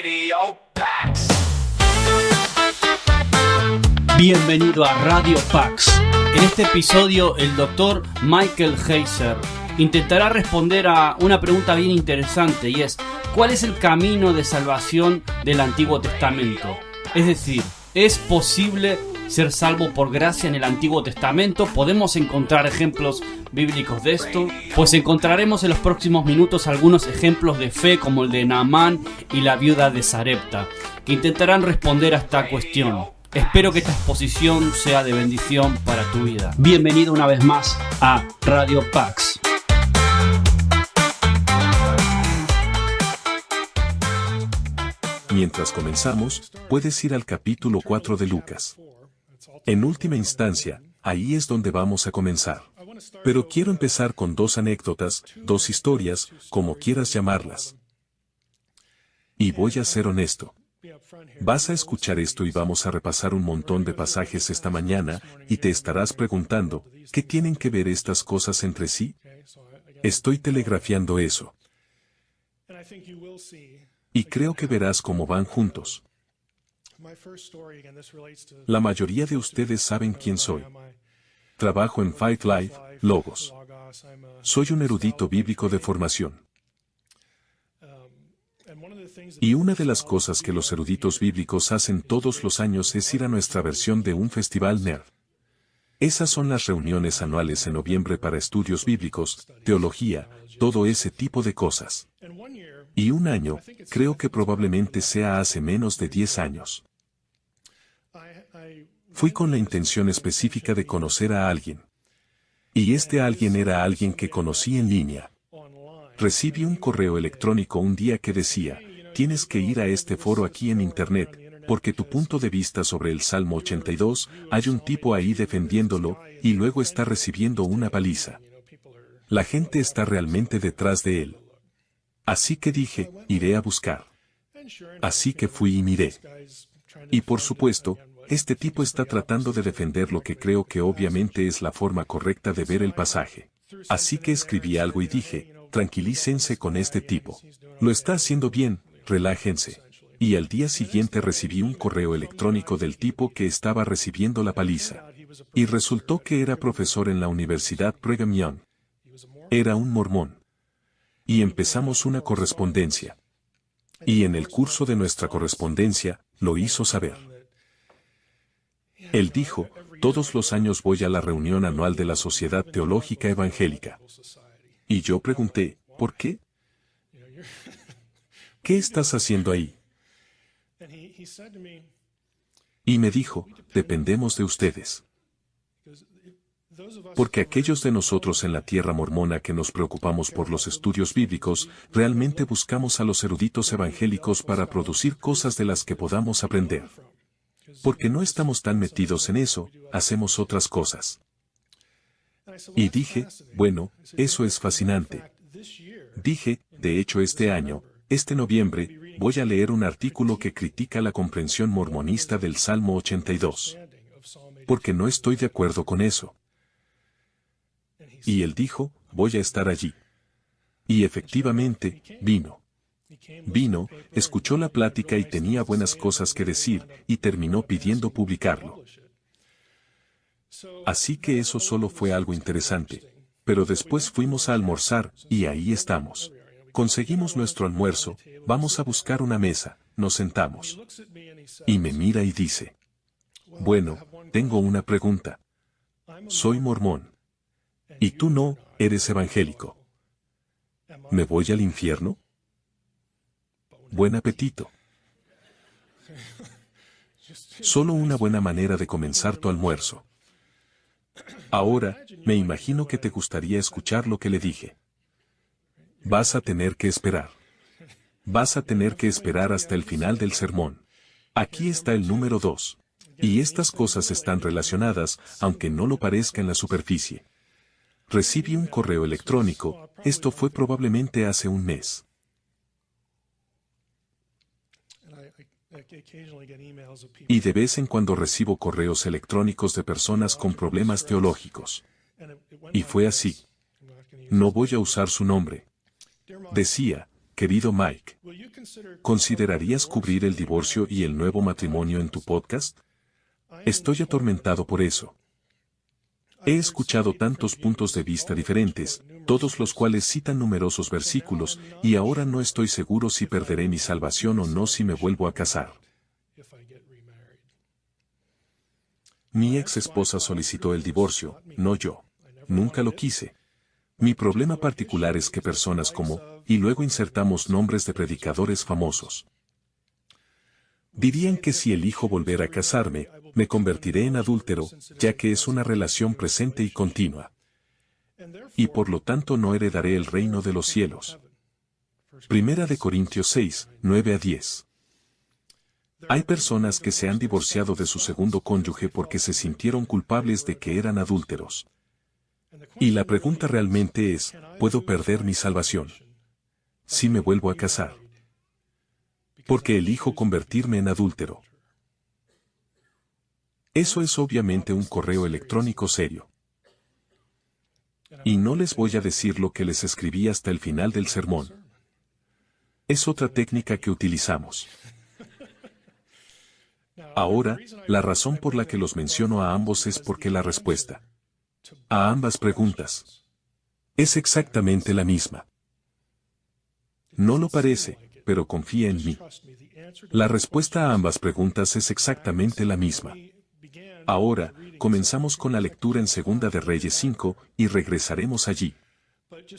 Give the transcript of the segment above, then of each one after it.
Radio Pax. Bienvenido a Radio Pax. En este episodio, el Dr. Michael Heiser intentará responder a una pregunta bien interesante, y es: ¿cuál es el camino de salvación del Antiguo Testamento? Es decir, ¿es posible ser salvo por gracia en el Antiguo Testamento? ¿Podemos encontrar ejemplos bíblicos de esto? Pues encontraremos en los próximos minutos algunos ejemplos de fe, como el de Naamán y la viuda de Sarepta, que intentarán responder a esta cuestión. Espero que esta exposición sea de bendición para tu vida. Bienvenido una vez más a Radio Pax. Mientras comenzamos, puedes ir al capítulo 4 de Lucas. En última instancia, ahí es donde vamos a comenzar. Pero quiero empezar con dos anécdotas, dos historias, como quieras llamarlas. Y voy a ser honesto. Vas a escuchar esto y vamos a repasar un montón de pasajes esta mañana, y te estarás preguntando, ¿qué tienen que ver estas cosas entre sí? Estoy telegrafiando eso. Y creo que verás cómo van juntos. La mayoría de ustedes saben quién soy. Trabajo en Fight Life, Logos. Soy un erudito bíblico de formación. Y una de las cosas que los eruditos bíblicos hacen todos los años es ir a nuestra versión de un festival nerd. Esas son las reuniones anuales en noviembre para estudios bíblicos, teología, todo ese tipo de cosas. Y un año, creo que probablemente sea hace menos de 10 años. Fui con la intención específica de conocer a alguien. Y este alguien era alguien que conocí en línea. Recibí un correo electrónico un día que decía: tienes que ir a este foro aquí en Internet, porque tu punto de vista sobre el Salmo 82, hay un tipo ahí defendiéndolo, y luego está recibiendo una paliza. La gente está realmente detrás de él. Así que dije, iré a buscar. Así que fui y miré. Y por supuesto, este tipo está tratando de defender lo que creo que obviamente es la forma correcta de ver el pasaje. Así que escribí algo y dije: tranquilícense con este tipo. Lo está haciendo bien, relájense. Y al día siguiente recibí un correo electrónico del tipo que estaba recibiendo la paliza. Y resultó que era profesor en la Universidad Brigham Young. Era un mormón. Y empezamos una correspondencia. Y en el curso de nuestra correspondencia, lo hizo saber. Él dijo: todos los años voy a la reunión anual de la Sociedad Teológica Evangélica. Y yo pregunté, ¿por qué? ¿Qué estás haciendo ahí? Y me dijo: dependemos de ustedes. Porque aquellos de nosotros en la tierra mormona que nos preocupamos por los estudios bíblicos, realmente buscamos a los eruditos evangélicos para producir cosas de las que podamos aprender. Porque no estamos tan metidos en eso, hacemos otras cosas. Y dije, bueno, eso es fascinante. Dije, de hecho este año, este noviembre, voy a leer un artículo que critica la comprensión mormonista del Salmo 82. Porque no estoy de acuerdo con eso. Y él dijo, voy a estar allí. Y efectivamente, vino. Vino, escuchó la plática y tenía buenas cosas que decir, y terminó pidiendo publicarlo. Así que eso solo fue algo interesante. Pero después fuimos a almorzar, y ahí estamos. Conseguimos nuestro almuerzo, vamos a buscar una mesa, nos sentamos. Y me mira y dice: bueno, tengo una pregunta. Soy mormón. Y tú no, eres evangélico. ¿Me voy al infierno? Buen apetito. Solo una buena manera de comenzar tu almuerzo. Ahora, me imagino que te gustaría escuchar lo que le dije. Vas a tener que esperar. Vas a tener que esperar hasta el final del sermón. Aquí está el número 2. Y estas cosas están relacionadas, aunque no lo parezca en la superficie. Recibí un correo electrónico, esto fue probablemente hace un mes. Y de vez en cuando recibo correos electrónicos de personas con problemas teológicos. Y fue así. No voy a usar su nombre. Decía, Querido Mike, ¿considerarías cubrir el divorcio y el nuevo matrimonio en tu podcast? Estoy atormentado por eso. He escuchado tantos puntos de vista diferentes, todos los cuales citan numerosos versículos, y ahora no estoy seguro si perderé mi salvación o no si me vuelvo a casar. Mi ex esposa solicitó el divorcio, no yo. Nunca lo quise. Mi problema particular es que personas como, y luego insertamos nombres de predicadores famosos. Dirían que si elijo volver a casarme, me convertiré en adúltero, ya que es una relación presente y continua. Y por lo tanto no heredaré el reino de los cielos. Primera de Corintios 6, 9 a 10. Hay personas que se han divorciado de su segundo cónyuge porque se sintieron culpables de que eran adúlteros. Y la pregunta realmente es, ¿puedo perder mi salvación si me vuelvo a casar? Porque elijo convertirme en adúltero. Eso es obviamente un correo electrónico serio. Y no les voy a decir lo que les escribí hasta el final del sermón. Es otra técnica que utilizamos. Ahora, la razón por la que los menciono a ambos es porque la respuesta a ambas preguntas es exactamente la misma. No lo parece, pero confía en mí. La respuesta a ambas preguntas es exactamente la misma. Ahora, comenzamos con la lectura en Segunda de Reyes 5, y regresaremos allí.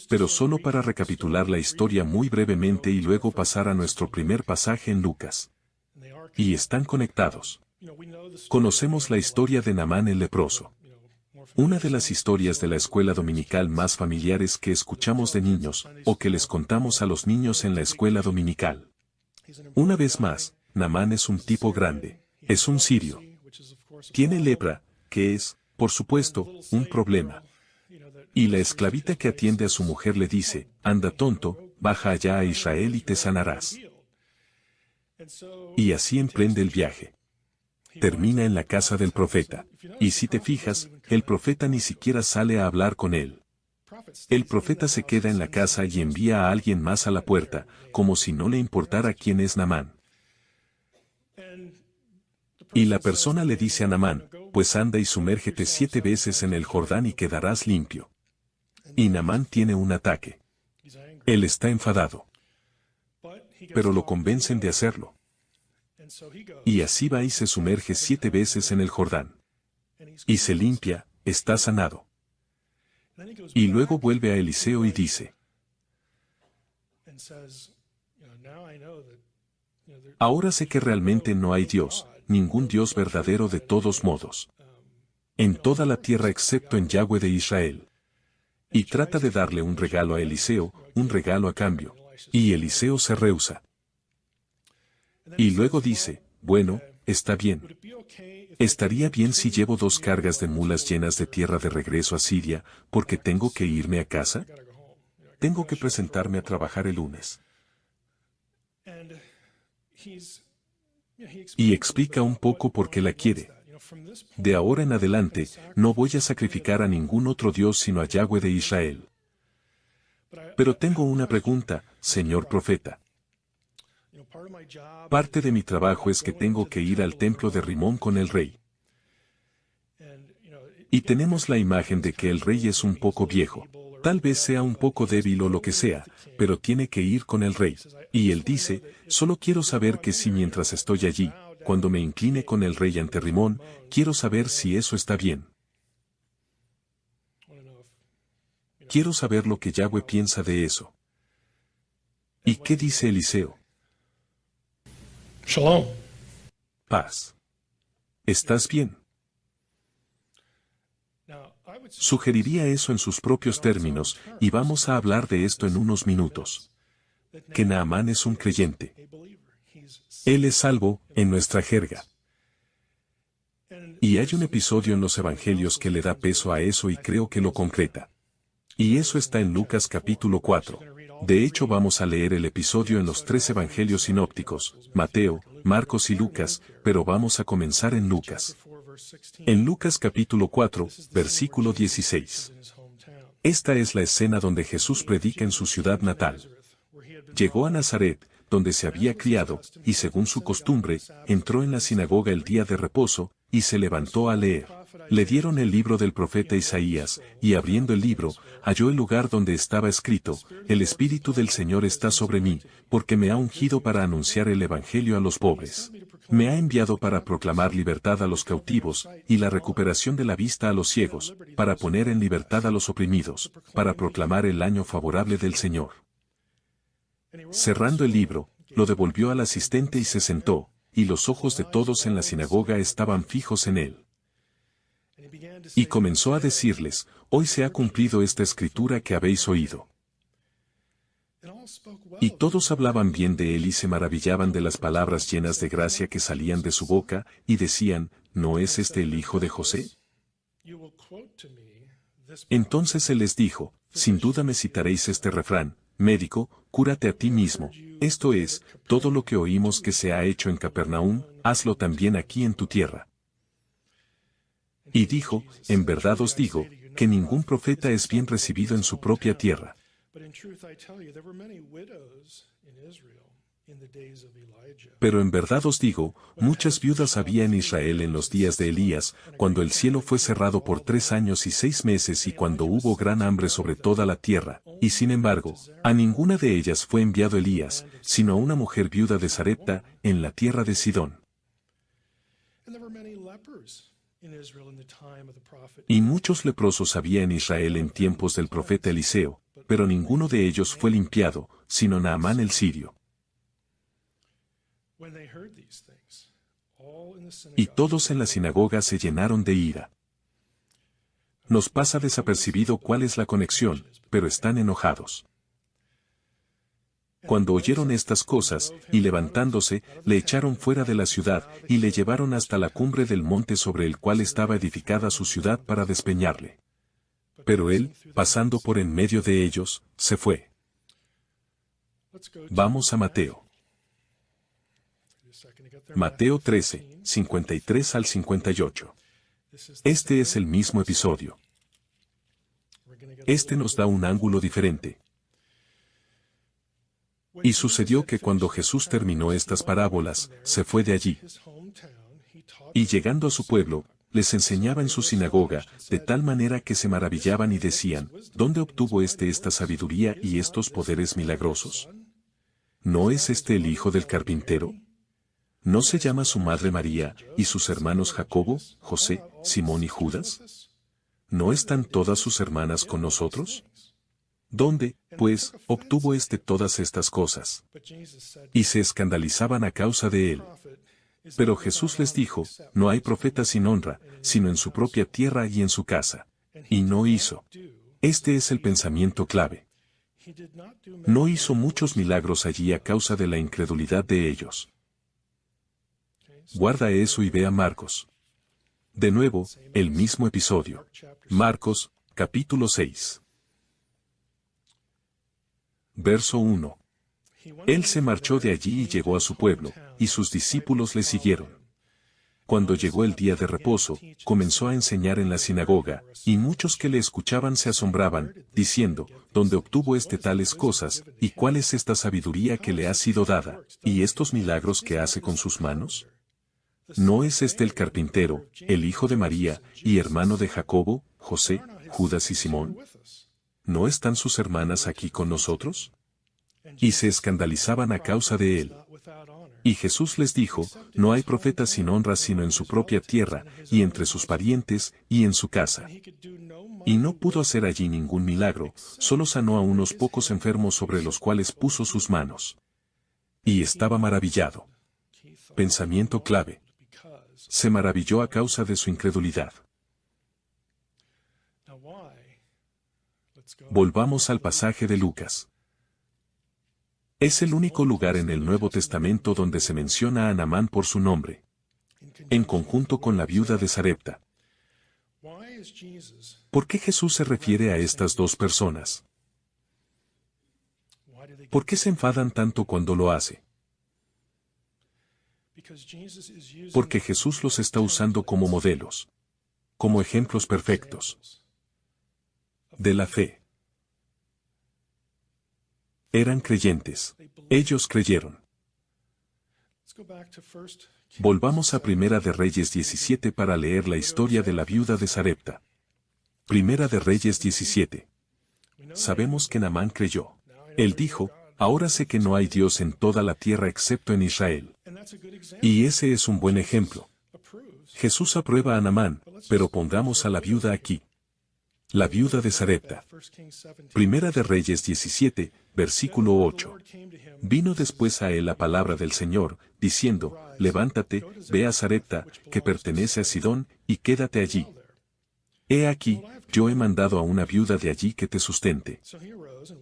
Pero solo para recapitular la historia muy brevemente y luego pasar a nuestro primer pasaje en Lucas. Y están conectados. Conocemos la historia de Naamán el leproso. Una de las historias de la escuela dominical más familiares que escuchamos de niños, o que les contamos a los niños en la escuela dominical. Una vez más, Naamán es un tipo grande. Es un sirio. Tiene lepra, que es, por supuesto, un problema. Y la esclavita que atiende a su mujer le dice, anda tonto, baja allá a Israel y te sanarás. Y así emprende el viaje. Termina en la casa del profeta. Y si te fijas, el profeta ni siquiera sale a hablar con él. El profeta se queda en la casa y envía a alguien más a la puerta, como si no le importara quién es Naamán. Y la persona le dice a Naamán, pues anda y sumérgete 7 veces en el Jordán y quedarás limpio. Y Naamán tiene un ataque. Él está enfadado. Pero lo convencen de hacerlo. Y así va y se sumerge 7 veces en el Jordán. Y se limpia, está sanado. Y luego vuelve a Eliseo y dice, ahora sé que realmente no hay Dios, ningún Dios verdadero de todos modos, en toda la tierra excepto en Yahweh de Israel. Y trata de darle un regalo a Eliseo, un regalo a cambio. Y Eliseo se rehúsa. Y luego dice, bueno, está bien. Estaría bien si llevo 2 cargas de mulas llenas de tierra de regreso a Siria, porque tengo que irme a casa. Tengo que presentarme a trabajar el lunes. Y explica un poco por qué la quiere. De ahora en adelante, no voy a sacrificar a ningún otro Dios sino a Yahweh de Israel. Pero tengo una pregunta, señor profeta. Parte de mi trabajo es que tengo que ir al templo de Rimón con el rey. Y tenemos la imagen de que el rey es un poco viejo. Tal vez sea un poco débil o lo que sea, pero tiene que ir con el rey. Y él dice, solo quiero saber que si mientras estoy allí, cuando me incline con el rey ante Rimón, quiero saber si eso está bien. Quiero saber lo que Yahweh piensa de eso. ¿Y qué dice Eliseo? Shalom. Paz. ¿Estás bien? Sugeriría eso en sus propios términos, y vamos a hablar de esto en unos minutos. Que Naamán es un creyente. Él es salvo, en nuestra jerga. Y hay un episodio en los evangelios que le da peso a eso y creo que lo concreta. Y eso está en Lucas capítulo 4. De hecho vamos a leer el episodio en los 3 evangelios sinópticos, Mateo, Marcos y Lucas, pero vamos a comenzar en Lucas. En Lucas capítulo 4, versículo 16. Esta es la escena donde Jesús predica en su ciudad natal. Llegó a Nazaret, donde se había criado, y según su costumbre, entró en la sinagoga el día de reposo, y se levantó a leer. Le dieron el libro del profeta Isaías, y abriendo el libro, halló el lugar donde estaba escrito: El Espíritu del Señor está sobre mí, porque me ha ungido para anunciar el Evangelio a los pobres. Me ha enviado para proclamar libertad a los cautivos, y la recuperación de la vista a los ciegos, para poner en libertad a los oprimidos, para proclamar el año favorable del Señor. Cerrando el libro, lo devolvió al asistente y se sentó, y los ojos de todos en la sinagoga estaban fijos en él. Y comenzó a decirles: Hoy se ha cumplido esta escritura que habéis oído. Y todos hablaban bien de él y se maravillaban de las palabras llenas de gracia que salían de su boca, y decían: ¿No es este el hijo de José? Entonces él les dijo: Sin duda me citaréis este refrán: Médico, cúrate a ti mismo. Esto es, todo lo que oímos que se ha hecho en Capernaum, hazlo también aquí en tu tierra. Y dijo: En verdad os digo, que ningún profeta es bien recibido en su propia tierra. Pero en verdad os digo, muchas viudas había en Israel en los días de Elías, cuando el cielo fue cerrado por 3 años y 6 meses y cuando hubo gran hambre sobre toda la tierra, y sin embargo, a ninguna de ellas fue enviado Elías, sino a una mujer viuda de Sarepta, en la tierra de Sidón. Y muchos leprosos había en Israel en tiempos del profeta Eliseo, pero ninguno de ellos fue limpiado, sino Naamán el sirio. Y todos en la sinagoga se llenaron de ira. Nos pasa desapercibido cuál es la conexión, pero están enojados. Cuando oyeron estas cosas, y levantándose, le echaron fuera de la ciudad, y le llevaron hasta la cumbre del monte sobre el cual estaba edificada su ciudad para despeñarle. Pero él, pasando por en medio de ellos, se fue. Vamos a Mateo. Mateo 13, 53 al 58. Este es el mismo episodio. Este nos da un ángulo diferente. Y sucedió que cuando Jesús terminó estas parábolas, se fue de allí. Y llegando a su pueblo, les enseñaba en su sinagoga, de tal manera que se maravillaban y decían: ¿Dónde obtuvo esta sabiduría y estos poderes milagrosos? ¿No es este el hijo del carpintero? ¿No se llama su madre María, y sus hermanos Jacobo, José, Simón y Judas? ¿No están todas sus hermanas con nosotros? ¿Dónde, pues, obtuvo todas estas cosas? Y se escandalizaban a causa de él. Pero Jesús les dijo: No hay profeta sin honra, sino en su propia tierra y en su casa. Y no hizo. Este es el pensamiento clave. No hizo muchos milagros allí a causa de la incredulidad de ellos. Guarda eso y ve a Marcos. De nuevo, el mismo episodio. Marcos, capítulo 6. Verso 1. Él se marchó de allí y llegó a su pueblo, y sus discípulos le siguieron. Cuando llegó el día de reposo, comenzó a enseñar en la sinagoga, y muchos que le escuchaban se asombraban, diciendo: ¿Dónde obtuvo tales cosas, y cuál es esta sabiduría que le ha sido dada, y estos milagros que hace con sus manos? ¿No es este el carpintero, el hijo de María, y hermano de Jacobo, José, Judas y Simón? ¿No están sus hermanas aquí con nosotros? Y se escandalizaban a causa de él. Y Jesús les dijo: No hay profeta sin honra sino en su propia tierra, y entre sus parientes, y en su casa. Y no pudo hacer allí ningún milagro, solo sanó a unos pocos enfermos sobre los cuales puso sus manos. Y estaba maravillado. Pensamiento clave. Se maravilló a causa de su incredulidad. Volvamos al pasaje de Lucas. Es el único lugar en el Nuevo Testamento donde se menciona a Naamán por su nombre, en conjunto con la viuda de Sarepta. ¿Por qué Jesús se refiere a estas dos personas? ¿Por qué se enfadan tanto cuando lo hace? Porque Jesús los está usando como modelos, como ejemplos perfectos de la fe. Eran creyentes. Ellos creyeron. Volvamos a Primera de Reyes 17 para leer la historia de la viuda de Sarepta. Primera de Reyes 17. Sabemos que Naamán creyó. Él dijo, ahora sé que no hay Dios en toda la tierra excepto en Israel. Y ese es un buen ejemplo. Jesús aprueba a Naamán, pero pongamos a la viuda aquí. La viuda de Sarepta. Primera de Reyes 17, versículo 8. Vino después a él la palabra del Señor, diciendo, levántate, ve a Sarepta, que pertenece a Sidón, y quédate allí. He aquí, yo he mandado a una viuda de allí que te sustente.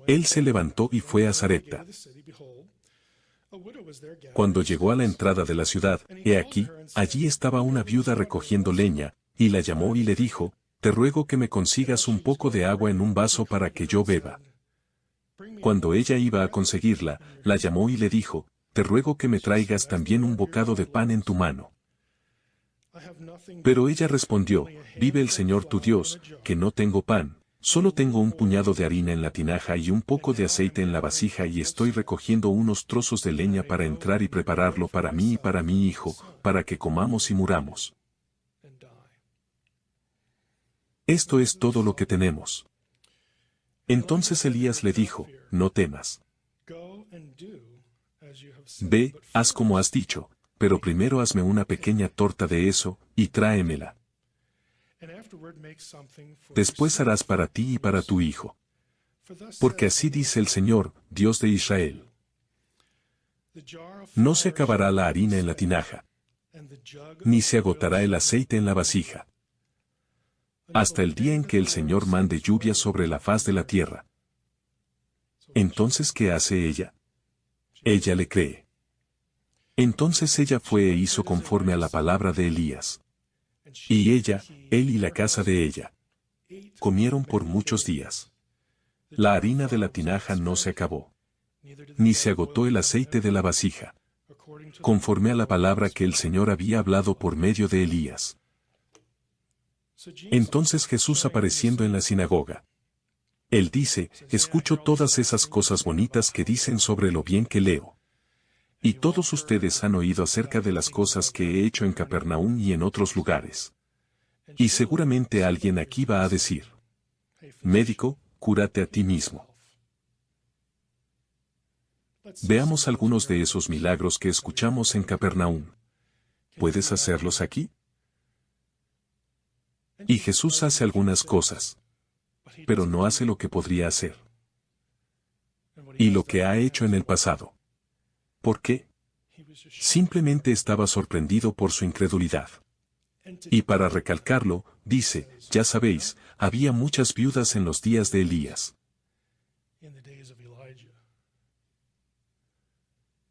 Él se levantó y fue a Sarepta. Cuando llegó a la entrada de la ciudad, he aquí, allí estaba una viuda recogiendo leña, y la llamó y le dijo, te ruego que me consigas un poco de agua en un vaso para que yo beba. Cuando ella iba a conseguirla, la llamó y le dijo, te ruego que me traigas también un bocado de pan en tu mano. Pero ella respondió, vive el Señor tu Dios, que no tengo pan, solo tengo un puñado de harina en la tinaja y un poco de aceite en la vasija y estoy recogiendo unos trozos de leña para entrar y prepararlo para mí y para mi hijo, para que comamos y muramos. Esto es todo lo que tenemos. Entonces Elías le dijo, no temas. Ve, haz como has dicho, pero primero hazme una pequeña torta de eso, y tráemela. Después harás para ti y para tu hijo. Porque así dice el Señor, Dios de Israel. No se acabará la harina en la tinaja, ni se agotará el aceite en la vasija, hasta el día en que el Señor mande lluvia sobre la faz de la tierra. Entonces, ¿qué hace ella? Ella le cree. Entonces ella fue e hizo conforme a la palabra de Elías. Y ella, él y la casa de ella, comieron por muchos días. La harina de la tinaja no se acabó, ni se agotó el aceite de la vasija, conforme a la palabra que el Señor había hablado por medio de Elías. Entonces Jesús apareciendo en la sinagoga. Él dice, escucho todas esas cosas bonitas que dicen sobre lo bien que leo. Y todos ustedes han oído acerca de las cosas que he hecho en Capernaum y en otros lugares. Y seguramente alguien aquí va a decir, médico, cúrate a ti mismo. Veamos algunos de esos milagros que escuchamos en Capernaum. ¿Puedes hacerlos aquí? Y Jesús hace algunas cosas, pero no hace lo que podría hacer. Y lo que ha hecho en el pasado. ¿Por qué? Simplemente estaba sorprendido por su incredulidad. Y para recalcarlo, dice, ya sabéis, había muchas viudas en los días de Elías.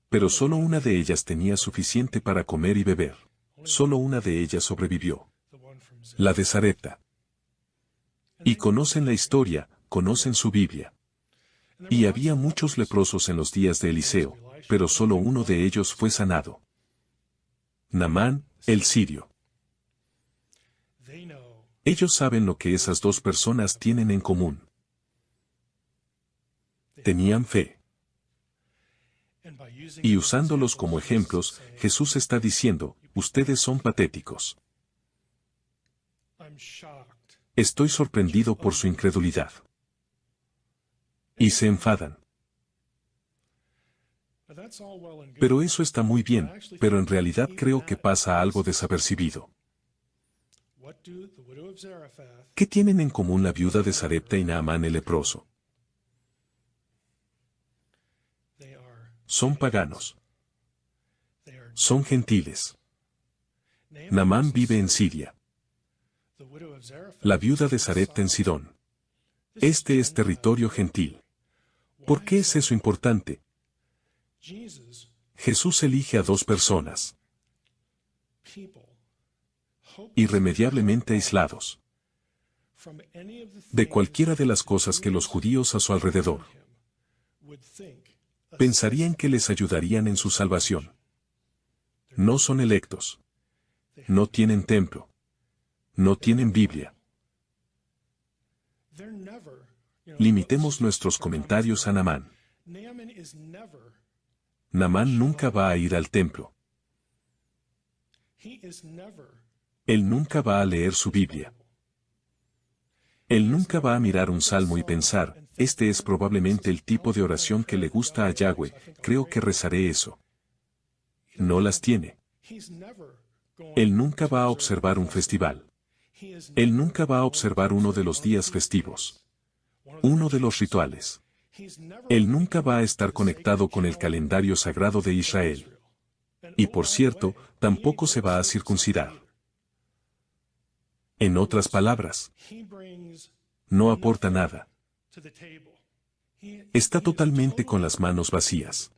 Pero solo una de ellas tenía suficiente para comer y beber. Solo una de ellas sobrevivió. La de Sarepta. Y conocen la historia, conocen su Biblia. Y había muchos leprosos en los días de Eliseo, pero solo uno de ellos fue sanado. Naamán, el sirio. Ellos saben lo que esas dos personas tienen en común. Tenían fe. Y usándolos como ejemplos, Jesús está diciendo, ustedes son patéticos. Estoy sorprendido por su incredulidad. Y se enfadan. Pero eso está muy bien, pero en realidad creo que pasa algo desapercibido. ¿Qué tienen en común la viuda de Sarepta y Naamán el leproso? Son paganos. Son gentiles. Naamán vive en Siria. La viuda de Sarepta en Sidón. Este es territorio gentil. ¿Por qué es eso importante? Jesús elige a dos personas, irremediablemente aislados de cualquiera de las cosas que los judíos a su alrededor pensarían que les ayudarían en su salvación. No son electos. No tienen templo. No tienen Biblia. Limitemos nuestros comentarios a Naamán. Naamán nunca va a ir al templo. Él nunca va a leer su Biblia. Él nunca va a mirar un salmo y pensar, este es probablemente el tipo de oración que le gusta a Yahweh, creo que rezaré eso. No las tiene. Él nunca va a observar un festival. Él nunca va a observar uno de los días festivos. Uno de los rituales. Él nunca va a estar conectado con el calendario sagrado de Israel. Y por cierto, tampoco se va a circuncidar. En otras palabras, no aporta nada. Está totalmente con las manos vacías.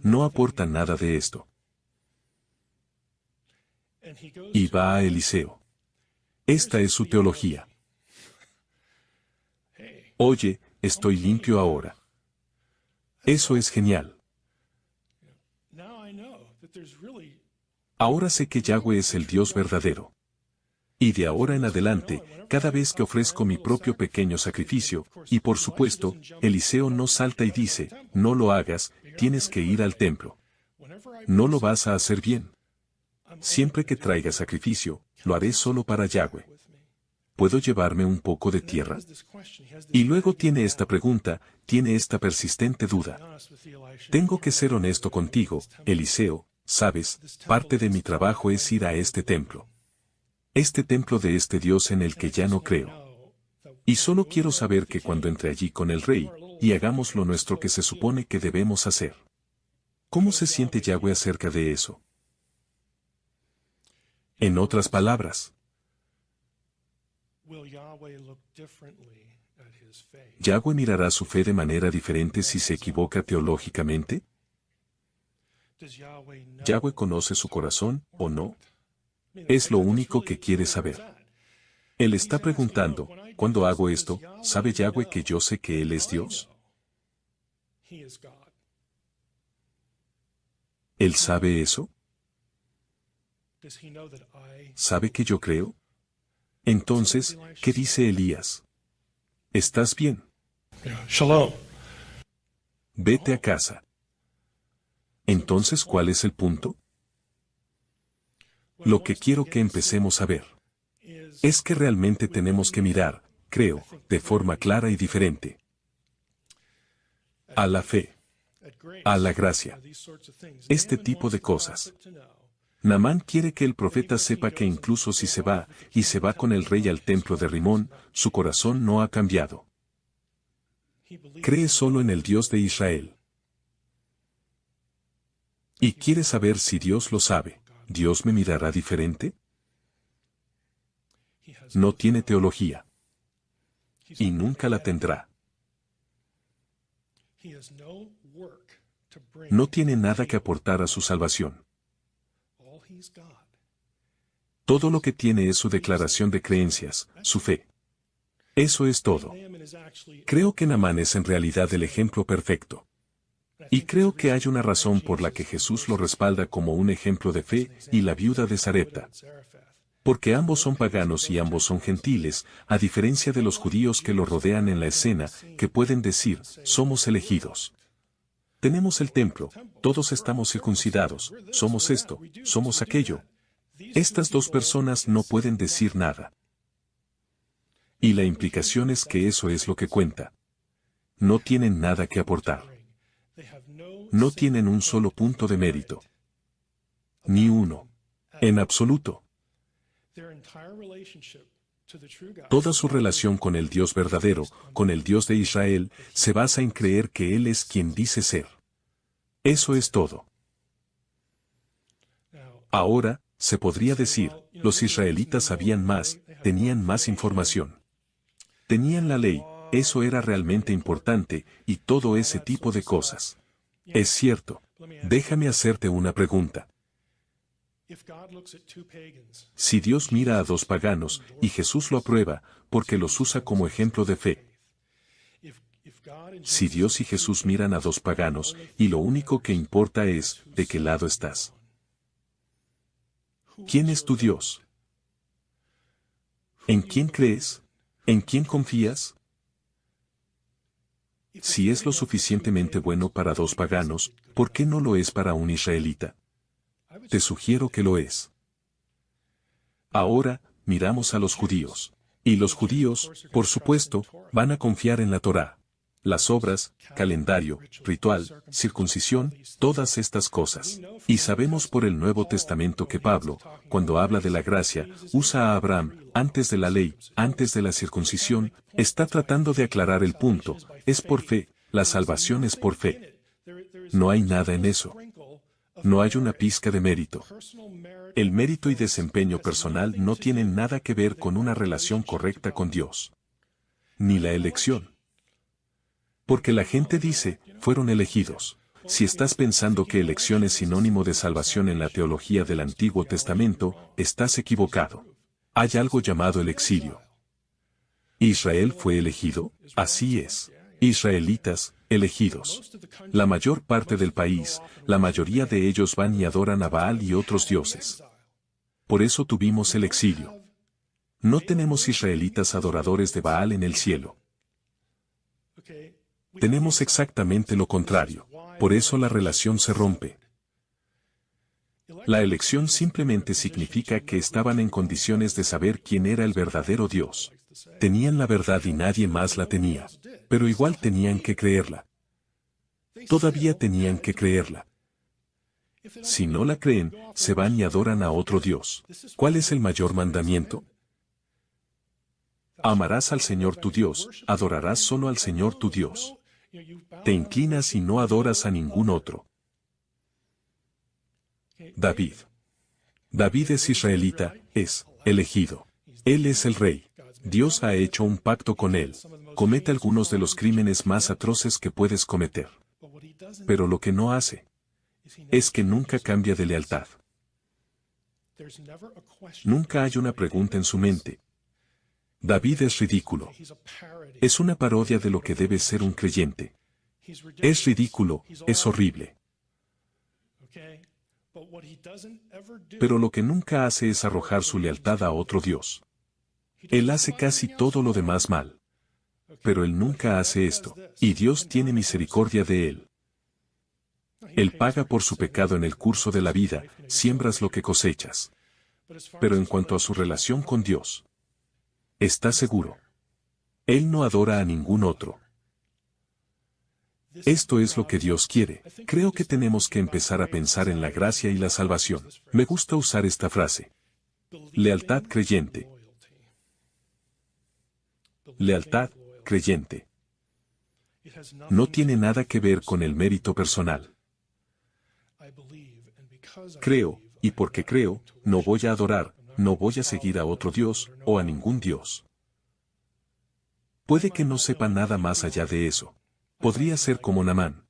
No aporta nada de esto. Y va a Eliseo. Esta es su teología. Oye, estoy limpio ahora. Eso es genial. Ahora sé que Yahweh es el Dios verdadero. Y de ahora en adelante, cada vez que ofrezco mi propio pequeño sacrificio, y por supuesto, Eliseo no salta y dice, no lo hagas, tienes que ir al templo. No lo vas a hacer bien. Siempre que traiga sacrificio, lo haré solo para Yahweh. ¿Puedo llevarme un poco de tierra? Y luego tiene esta pregunta, tiene esta persistente duda. Tengo que ser honesto contigo, Eliseo, sabes, parte de mi trabajo es ir a este templo. Este templo de este Dios en el que ya no creo. Y solo quiero saber que cuando entre allí con el rey, y hagamos lo nuestro que se supone que debemos hacer. ¿Cómo se siente Yahweh acerca de eso? En otras palabras, ¿Yahweh mirará su fe de manera diferente si se equivoca teológicamente? ¿Yahweh conoce su corazón o no? Es lo único que quiere saber. Él está preguntando, cuando hago esto, ¿sabe Yahweh que yo sé que Él es Dios? ¿Él sabe eso? ¿Sabe que yo creo? Entonces, ¿qué dice Elías? ¿Estás bien? Shalom. Vete a casa. Entonces, ¿cuál es el punto? Lo que quiero que empecemos a ver es que realmente tenemos que mirar, creo, de forma clara y diferente, a la fe, a la gracia, este tipo de cosas. Naamán quiere que el profeta sepa que incluso si se va, y se va con el rey al templo de Rimón, su corazón no ha cambiado. Cree solo en el Dios de Israel. Y quiere saber si Dios lo sabe, ¿Dios me mirará diferente? No tiene teología. Y nunca la tendrá. No tiene nada que aportar a su salvación. Todo lo que tiene es su declaración de creencias, su fe. Eso es todo. Creo que Naamán es en realidad el ejemplo perfecto. Y creo que hay una razón por la que Jesús lo respalda como un ejemplo de fe, y la viuda de Sarepta. Porque ambos son paganos y ambos son gentiles, a diferencia de los judíos que lo rodean en la escena, que pueden decir, somos elegidos. Tenemos el templo, todos estamos circuncidados, somos esto, somos aquello. Estas dos personas no pueden decir nada. Y la implicación es que eso es lo que cuenta. No tienen nada que aportar. No tienen un solo punto de mérito. Ni uno. En absoluto. Toda su relación con el Dios verdadero, con el Dios de Israel, se basa en creer que Él es quien dice ser. Eso es todo. Ahora, se podría decir, los israelitas sabían más, tenían más información. Tenían la ley, eso era realmente importante, y todo ese tipo de cosas. Es cierto. Déjame hacerte una pregunta. Si Dios mira a dos paganos, y Jesús lo aprueba, porque los usa como ejemplo de fe. Si Dios y Jesús miran a dos paganos, y lo único que importa es, ¿de qué lado estás? ¿Quién es tu Dios? ¿En quién crees? ¿En quién confías? Si es lo suficientemente bueno para dos paganos, ¿por qué no lo es para un israelita? Te sugiero que lo es. Ahora, miramos a los judíos. Y los judíos, por supuesto, van a confiar en la Torá. Las obras, calendario, ritual, circuncisión, todas estas cosas. Y sabemos por el Nuevo Testamento que Pablo, cuando habla de la gracia, usa a Abraham, antes de la ley, antes de la circuncisión, está tratando de aclarar el punto, es por fe, la salvación es por fe. No hay nada en eso. No hay una pizca de mérito. El mérito y desempeño personal no tienen nada que ver con una relación correcta con Dios. Ni la elección. Porque la gente dice, fueron elegidos. Si estás pensando que elección es sinónimo de salvación en la teología del Antiguo Testamento, estás equivocado. Hay algo llamado el exilio. ¿Israel fue elegido? Así es. Israelitas, elegidos. La mayor parte del país, la mayoría de ellos van y adoran a Baal y otros dioses. Por eso tuvimos el exilio. No tenemos israelitas adoradores de Baal en el cielo. Tenemos exactamente lo contrario. Por eso la relación se rompe. La elección simplemente significa que estaban en condiciones de saber quién era el verdadero Dios. Tenían la verdad y nadie más la tenía. Pero igual tenían que creerla. Todavía tenían que creerla. Si no la creen, se van y adoran a otro Dios. ¿Cuál es el mayor mandamiento? Amarás al Señor tu Dios, adorarás solo al Señor tu Dios. Te inclinas y no adoras a ningún otro. David. David es israelita, es elegido. Él es el rey. Dios ha hecho un pacto con él. Comete algunos de los crímenes más atroces que puedes cometer. Pero lo que no hace es que nunca cambia de lealtad. Nunca hay una pregunta en su mente. David es ridículo. Es una parodia de lo que debe ser un creyente. Es ridículo, es horrible. Pero lo que nunca hace es arrojar su lealtad a otro Dios. Él hace casi todo lo demás mal. Pero él nunca hace esto, y Dios tiene misericordia de él. Él paga por su pecado en el curso de la vida, siembras lo que cosechas. Pero en cuanto a su relación con Dios, está seguro. Él no adora a ningún otro. Esto es lo que Dios quiere. Creo que tenemos que empezar a pensar en la gracia y la salvación. Me gusta usar esta frase. Lealtad creyente. Lealtad creyente. No tiene nada que ver con el mérito personal. Creo, y porque creo, no voy a adorar, no voy a seguir a otro Dios, o a ningún Dios. Puede que no sepa nada más allá de eso. Podría ser como Naamán.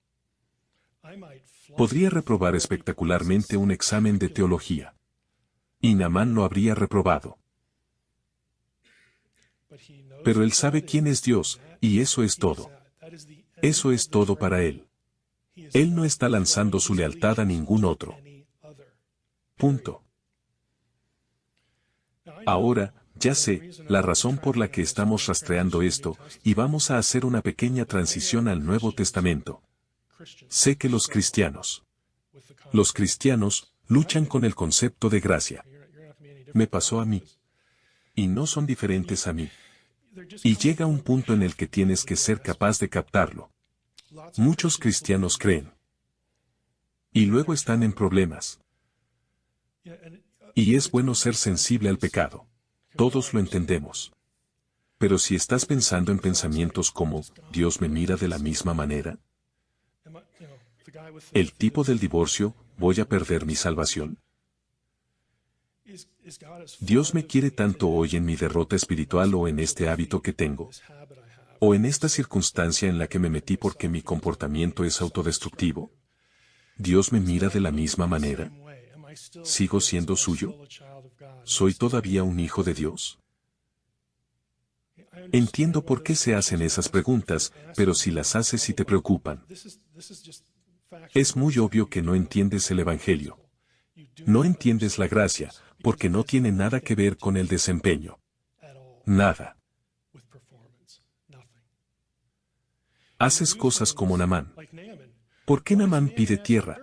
Podría reprobar espectacularmente un examen de teología. Y Naamán lo habría reprobado. Pero él sabe quién es Dios, y eso es todo. Eso es todo para él. Él no está lanzando su lealtad a ningún otro. Punto. Ahora, ya sé, la razón por la que estamos rastreando esto, y vamos a hacer una pequeña transición al Nuevo Testamento. Sé que los cristianos luchan con el concepto de gracia. Me pasó a mí. Y no son diferentes a mí. Y llega un punto en el que tienes que ser capaz de captarlo. Muchos cristianos creen. Y luego están en problemas. Y es bueno ser sensible al pecado. Todos lo entendemos. Pero si estás pensando en pensamientos como, ¿Dios me mira de la misma manera? ¿El tipo del divorcio, voy a perder mi salvación? ¿Dios me quiere tanto hoy en mi derrota espiritual o en este hábito que tengo? ¿O en esta circunstancia en la que me metí porque mi comportamiento es autodestructivo? ¿Dios me mira de la misma manera? ¿Sigo siendo suyo? ¿Soy todavía un hijo de Dios? Entiendo por qué se hacen esas preguntas, pero si las haces y te preocupan. Es muy obvio que no entiendes el Evangelio. No entiendes la gracia, porque no tiene nada que ver con el desempeño. Nada. Haces cosas como Naamán. ¿Por qué Naamán pide tierra?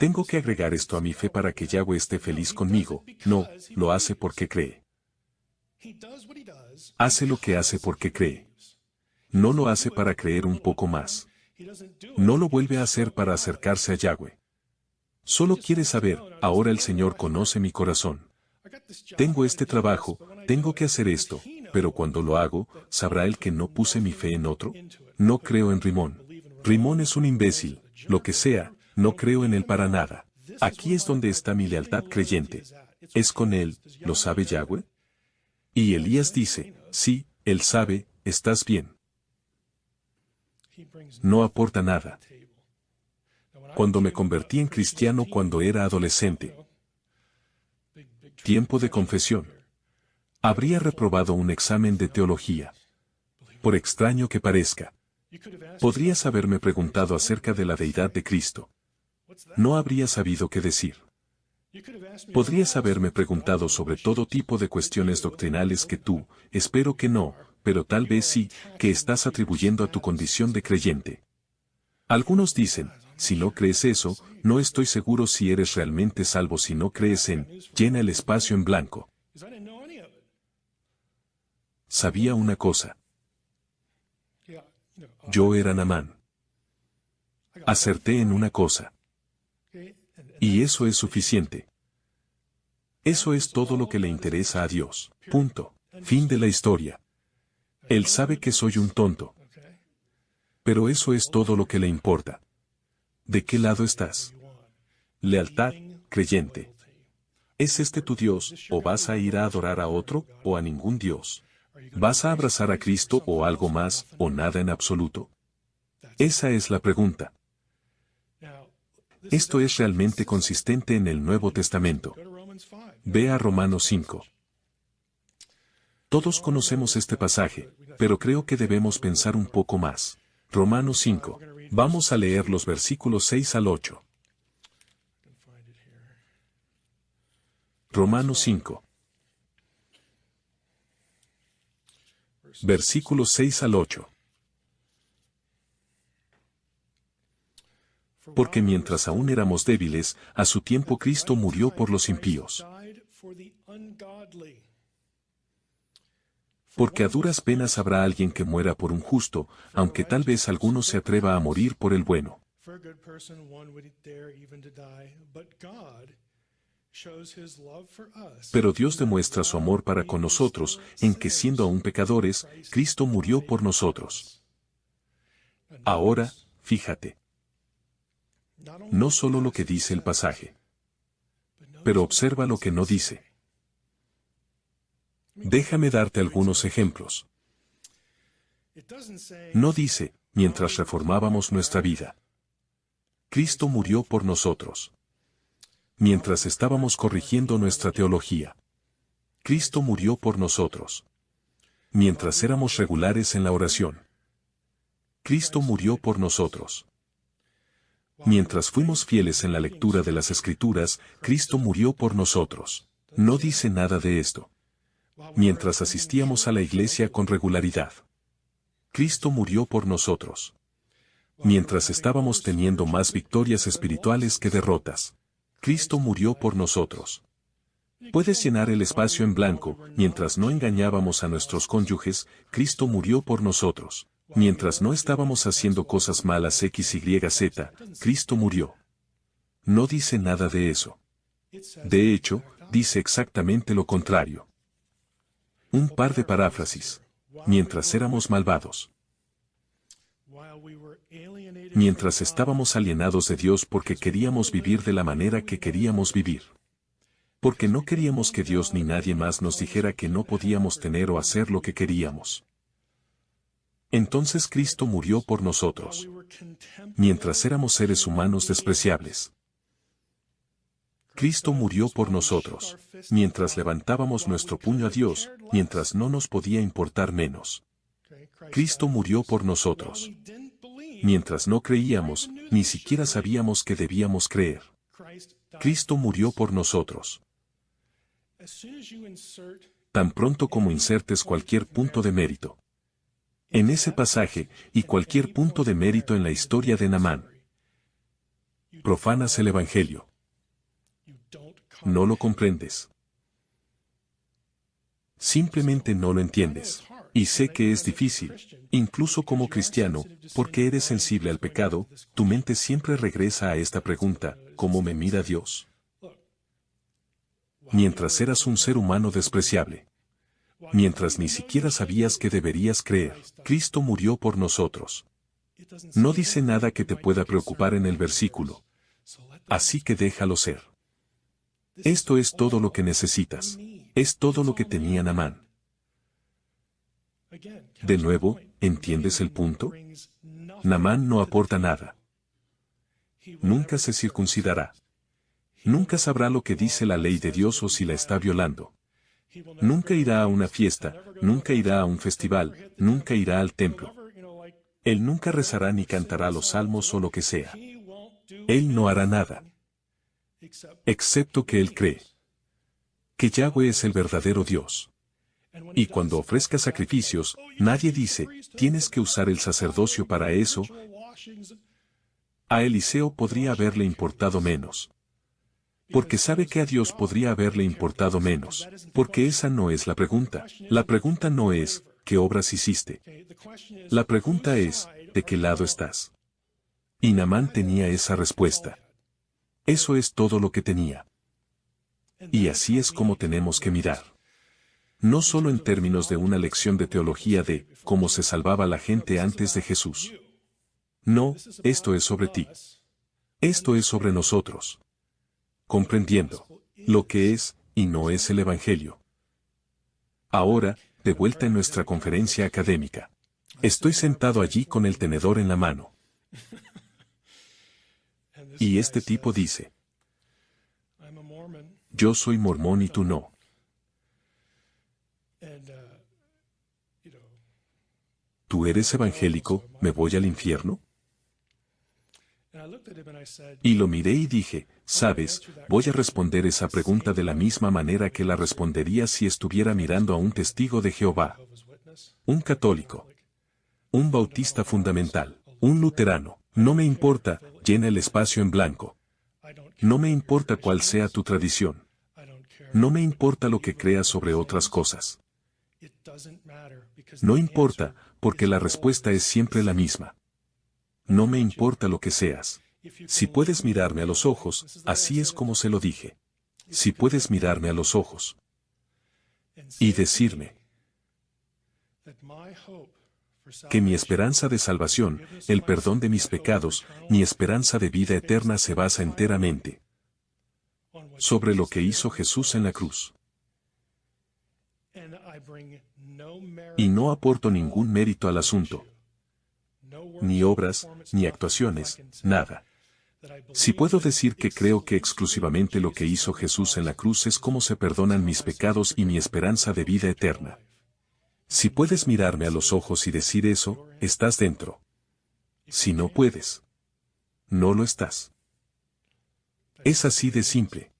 Tengo que agregar esto a mi fe para que Yahweh esté feliz conmigo. No, lo hace porque cree. Hace lo que hace porque cree. No lo hace para creer un poco más. No lo vuelve a hacer para acercarse a Yahweh. Solo quiere saber, ahora el Señor conoce mi corazón. Tengo este trabajo, tengo que hacer esto, pero cuando lo hago, ¿sabrá él que no puse mi fe en otro? No creo en Rimón. Rimón es un imbécil, lo que sea, no creo en él para nada. Aquí es donde está mi lealtad creyente. ¿Es con él, lo sabe Yahweh? Y Elías dice, sí, él sabe, estás bien. No aporta nada. Cuando me convertí en cristiano cuando era adolescente, tiempo de confesión, habría reprobado un examen de teología. Por extraño que parezca, podrías haberme preguntado acerca de la deidad de Cristo. No habría sabido qué decir. Podrías haberme preguntado sobre todo tipo de cuestiones doctrinales que tú, espero que no, pero tal vez sí, que estás atribuyendo a tu condición de creyente. Algunos dicen, si no crees eso, no estoy seguro si eres realmente salvo si no crees en, llena el espacio en blanco. Sabía una cosa. Yo era Naamán. Acerté en una cosa. Y eso es suficiente. Eso es todo lo que le interesa a Dios. Punto. Fin de la historia. Él sabe que soy un tonto. Pero eso es todo lo que le importa. ¿De qué lado estás? Lealtad, creyente. ¿Es este tu Dios, o vas a ir a adorar a otro, o a ningún Dios? ¿Vas a abrazar a Cristo o algo más, o nada en absoluto? Esa es la pregunta. Esto es realmente consistente en el Nuevo Testamento. Ve a Romanos 5. Todos conocemos este pasaje, pero creo que debemos pensar un poco más. Romanos 5. Vamos a leer los versículos 6 al 8. Romanos 5. Versículos 6 al 8. Porque mientras aún éramos débiles, a su tiempo Cristo murió por los impíos. Porque a duras penas habrá alguien que muera por un justo, aunque tal vez alguno se atreva a morir por el bueno. Pero Dios demuestra su amor para con nosotros, en que siendo aún pecadores, Cristo murió por nosotros. Ahora, fíjate. No solo lo que dice el pasaje, pero observa lo que no dice. Déjame darte algunos ejemplos. No dice, mientras reformábamos nuestra vida. Cristo murió por nosotros. Mientras estábamos corrigiendo nuestra teología. Cristo murió por nosotros. Mientras éramos regulares en la oración. Cristo murió por nosotros. Mientras fuimos fieles en la lectura de las Escrituras, Cristo murió por nosotros. No dice nada de esto. Mientras asistíamos a la iglesia con regularidad. Cristo murió por nosotros. Mientras estábamos teniendo más victorias espirituales que derrotas. Cristo murió por nosotros. Puedes llenar el espacio en blanco, mientras no engañábamos a nuestros cónyuges, Cristo murió por nosotros. Mientras no estábamos haciendo cosas malas X, Y, Z, Cristo murió. No dice nada de eso. De hecho, dice exactamente lo contrario. Un par de paráfrasis. Mientras éramos malvados. Mientras estábamos alienados de Dios porque queríamos vivir de la manera que queríamos vivir. Porque no queríamos que Dios ni nadie más nos dijera que no podíamos tener o hacer lo que queríamos. Entonces Cristo murió por nosotros. Mientras éramos seres humanos despreciables. Cristo murió por nosotros. Mientras levantábamos nuestro puño a Dios, mientras no nos podía importar menos. Cristo murió por nosotros. Mientras no creíamos, ni siquiera sabíamos que debíamos creer. Cristo murió por nosotros. Tan pronto como insertes cualquier punto de mérito. en ese pasaje y cualquier punto de mérito en la historia de Naamán. Profanas el Evangelio. No lo comprendes. Simplemente no lo entiendes. Y sé que es difícil, incluso como cristiano, porque eres sensible al pecado, tu mente siempre regresa a esta pregunta: ¿cómo me mira Dios? Mientras eras un ser humano despreciable. Mientras ni siquiera sabías que deberías creer, Cristo murió por nosotros. No dice nada que te pueda preocupar en el versículo. Así que déjalo ser. Esto es todo lo que necesitas. Es todo lo que tenía Naamán. De nuevo, ¿entiendes el punto? Naamán no aporta nada. Nunca se circuncidará. Nunca sabrá lo que dice la ley de Dios o si la está violando. Nunca irá a una fiesta, nunca irá a un festival, nunca irá al templo. Él nunca rezará ni cantará los salmos o lo que sea. Él no hará nada. Excepto que él cree que Yahweh es el verdadero Dios. Y cuando ofrezca sacrificios, nadie dice: tienes que usar el sacerdocio para eso. A Eliseo podría haberle importado menos. Porque sabe que a Dios podría haberle importado menos. Porque esa no es la pregunta. La pregunta no es: ¿qué obras hiciste? La pregunta es: ¿de qué lado estás? Y Naamán tenía esa respuesta. Eso es todo lo que tenía. Y así es como tenemos que mirar. No solo en términos de una lección de teología de cómo se salvaba la gente antes de Jesús. No, esto es sobre ti. Esto es sobre nosotros. Comprendiendo lo que es y no es el Evangelio. Ahora, de vuelta en nuestra conferencia académica. Estoy sentado allí con el tenedor en la mano. Y este tipo dice: yo soy mormón y tú no. ¿Tú eres evangélico? ¿Me voy al infierno? Y lo miré y dije: sabes, voy a responder esa pregunta de la misma manera que la respondería si estuviera mirando a un testigo de Jehová, un católico, un bautista fundamental, un luterano. No me importa, llena el espacio en blanco. No me importa cuál sea tu tradición. No me importa lo que creas sobre otras cosas. No importa, porque la respuesta es siempre la misma. No me importa lo que seas. Si puedes mirarme a los ojos, así es como se lo dije. Si puedes mirarme a los ojos y decirme que mi esperanza de salvación, el perdón de mis pecados, mi esperanza de vida eterna se basa enteramente sobre lo que hizo Jesús en la cruz. Y no aporto ningún mérito al asunto. Ni obras, ni actuaciones, nada. Si puedo decir que creo que exclusivamente lo que hizo Jesús en la cruz es cómo se perdonan mis pecados y mi esperanza de vida eterna. Si puedes mirarme a los ojos y decir eso, estás dentro. Si no puedes, no lo estás. Es así de simple.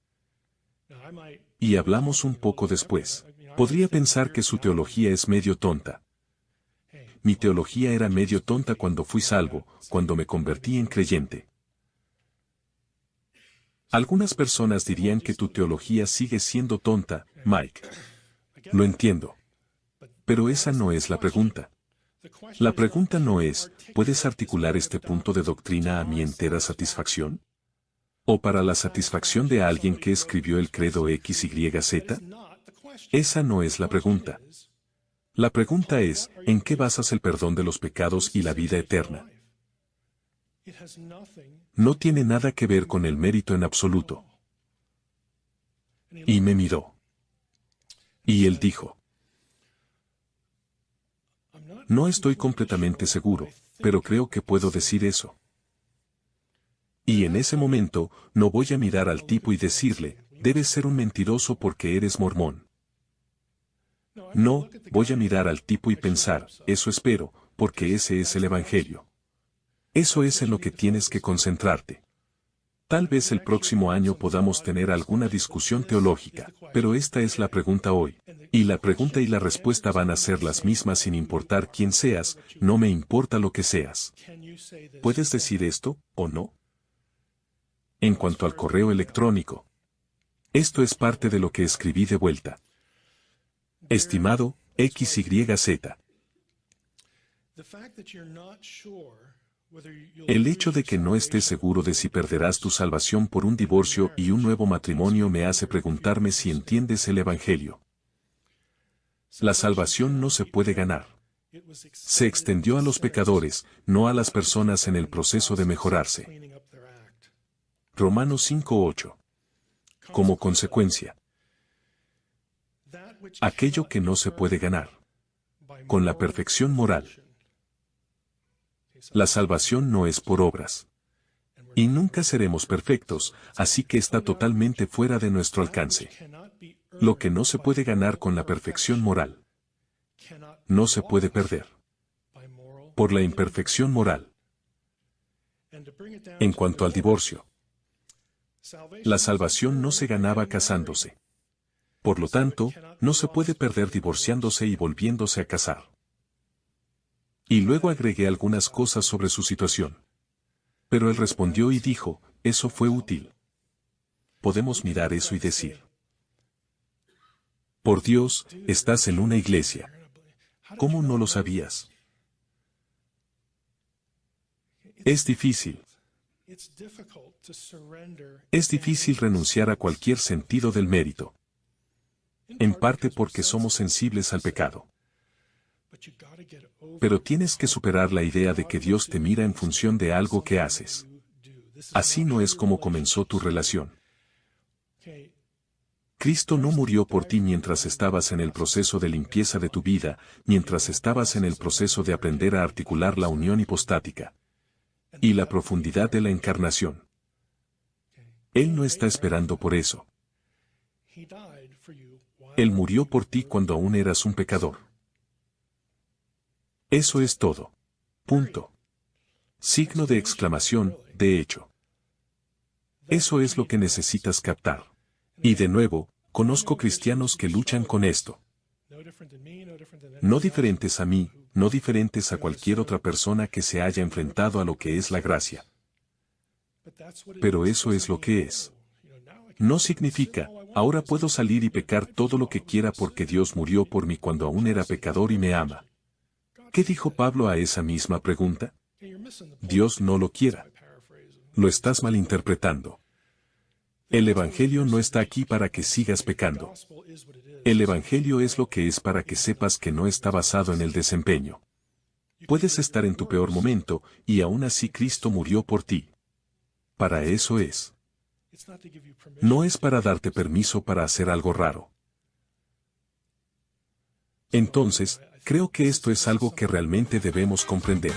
Y hablamos un poco después. Podría pensar que su teología es medio tonta. Mi teología era medio tonta cuando fui salvo, cuando me convertí en creyente. Algunas personas dirían que tu teología sigue siendo tonta, Mike. Lo entiendo. Pero esa no es la pregunta. La pregunta no es: ¿puedes articular este punto de doctrina a mi entera satisfacción? ¿O para la satisfacción de alguien que escribió el credo XYZ? Esa no es la pregunta. La pregunta es: ¿en qué basas el perdón de los pecados y la vida eterna? No tiene nada que ver con el mérito en absoluto. Y me miró. Y él dijo: no estoy completamente seguro, pero creo que puedo decir eso. Y en ese momento, no voy a mirar al tipo y decirle: debes ser un mentiroso porque eres mormón. No, voy a mirar al tipo y pensar: eso espero, porque ese es el Evangelio. Eso es en lo que tienes que concentrarte. Tal vez el próximo año podamos tener alguna discusión teológica, pero esta es la pregunta hoy. Y la pregunta y la respuesta van a ser las mismas sin importar quién seas, no me importa lo que seas. ¿Puedes decir esto, o no? En cuanto al correo electrónico, esto es parte de lo que escribí de vuelta. Estimado, XYZ. El hecho de que no estés seguro de si perderás tu salvación por un divorcio y un nuevo matrimonio me hace preguntarme si entiendes el Evangelio. La salvación no se puede ganar. Se extendió a los pecadores, no a las personas en el proceso de mejorarse. Romanos 5:8. Como consecuencia, aquello que no se puede ganar, con la perfección moral. La salvación no es por obras. Y nunca seremos perfectos, así que está totalmente fuera de nuestro alcance. Lo que no se puede ganar con la perfección moral, no se puede perder por la imperfección moral. En cuanto al divorcio, la salvación no se ganaba casándose. Por lo tanto, no se puede perder divorciándose y volviéndose a casar. Y luego agregué algunas cosas sobre su situación. Pero él respondió y dijo, eso fue útil. Podemos mirar eso y decir, por Dios, estás en una iglesia. ¿Cómo no lo sabías? Es difícil. Es difícil renunciar a cualquier sentido del mérito. En parte porque somos sensibles al pecado. Pero tienes que superar la idea de que Dios te mira en función de algo que haces. Así no es como comenzó tu relación. Cristo no murió por ti mientras estabas en el proceso de limpieza de tu vida, mientras estabas en el proceso de aprender a articular la unión hipostática y la profundidad de la encarnación. Él no está esperando por eso. Él murió por ti cuando aún eras un pecador. Eso es todo. Punto. Signo de exclamación, de hecho. Eso es lo que necesitas captar. Y de nuevo, conozco cristianos que luchan con esto. No diferentes a mí, no diferentes a cualquier otra persona que se haya enfrentado a lo que es la gracia. Pero eso es lo que es. No significa, ahora puedo salir y pecar todo lo que quiera porque Dios murió por mí cuando aún era pecador y me ama. ¿Qué dijo Pablo a esa misma pregunta? Dios no lo quiera. Lo estás malinterpretando. El Evangelio no está aquí para que sigas pecando. El Evangelio es lo que es para que sepas que no está basado en el desempeño. Puedes estar en tu peor momento, y aún así Cristo murió por ti. Para eso es. No es para darte permiso para hacer algo raro. Entonces, creo que esto es algo que realmente debemos comprender.